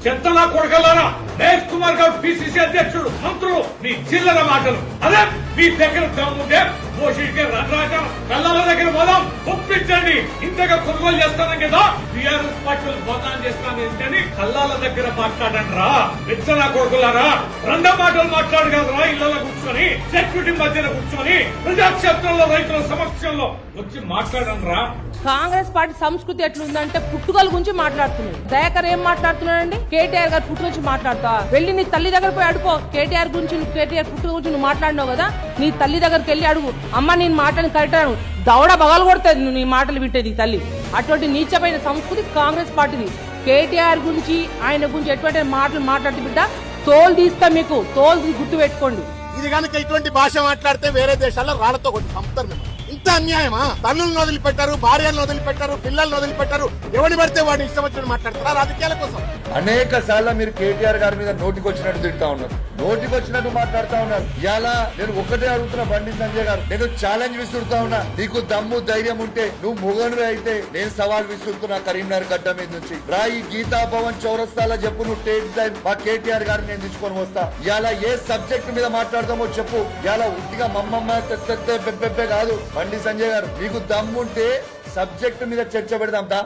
చెత్తలా కొడగలరా మహేష్ కుమార్ గారు పిసిసి అధ్యక్షుడు మంత్రులు నీ చిల్లర మాటలు అదే మీ దగ్గర దమ్ముంటే మోషికి రంగరాజ కళ్ళల దగ్గర పోదాం ఒప్పించండి ఇంతగా కొనుగోలు చేస్తాను కదా టీఆర్ఎస్ పార్టీలు బదనాం చేస్తాను ఏంటని కళ్ళాల దగ్గర మాట్లాడండి రా వెచ్చలా కొడుకులారా రెండ మాటలు మాట్లాడు కదరా ఇళ్లలో కూర్చొని సెక్యూరిటీ మధ్యన కూర్చొని ప్రజాక్షేత్రంలో రైతుల సమక్షంలో వచ్చి మాట్లాడండి రా. కాంగ్రెస్ పార్టీ సంస్కృతి ఎట్లుందంటే పుట్టుకల గురించి మాట్లాడుతున్నాడు. దయాకర్ ఏం మాట్లాడుతున్నాడండి? కేటీఆర్ గారు పుట్టు గురించి మాట్లాడతా వెళ్ళి నీ తల్లి దగ్గర పోయి అడుకో. కేటీఆర్ గురించి కేటీఆర్ పుట్టు గురించి నువ్వు మాట్లాడినావు కదా, నీ తల్లి దగ్గరికి వెళ్ళి అడుగు. అమ్మ నేను మాటని కరెక్టాను దవడ బగలు కొడుతుంది నువ్వు నీ మాటలు వింటేది తల్లి. అటువంటి నీచమైన సంస్కృతి కాంగ్రెస్ పార్టీది. కేటీఆర్ గురించి ఆయన గురించి ఎటువంటి మాటలు మాట్లాడితే బిడ్డ తోలు తీస్తా, మీకు తోలు తీసి గుర్తు పెట్టుకోండి. ఇది కనుక ఇటువంటి భాష మాట్లాడితే వేరే దేశాల్లో రాళ్లతో కొట్టి చంపుతారు. ఇంత అన్యాయమా? తల్లులను వదిలిపెట్టారు, భార్యలను వదిలిపెట్టారు, పిల్లలను వదిలిపెట్టారు. ఎవరిని పడితే వాడిని ఇష్టం వచ్చినట్టు మాట్లాడతారా రాజకీయాల కోసం? అనేక సార్లు మీరు కేటీఆర్ గారి మీద నోటికొచ్చినట్టు తింటా ఉన్నారు, నోటికొచ్చినట్టు మాట్లాడుతా ఉన్నారు. ఇలా నేను ఒకటే అడుగుతున్నా బండి సంజయ్ గారు, నేను ఛాలెంజ్ విసురుతా ఉన్నా. నీకు దమ్ము ధైర్యం ఉంటే నువ్వు మొగనువే అయితే నేను సవాల్ విసురుతున్నా కరీంనగర్ గడ్డ మీద నుంచి రా. ఈ గీతా భవన్ చౌరస్తాలో చెప్పు నువ్వు టేక్ మా కేటీఆర్ గారిని నేను తీసుకొని వస్తా. ఇలా ఏ సబ్జెక్ట్ మీద మాట్లాడతామో చెప్పు. ఇలా ఉట్టిగా మమ్మమ్మ పెప్పే కాదు. బండి సంజయ్ గారు మీకు దమ్ముంటే సబ్జెక్ట్ మీద చర్చ పెడదాం దా.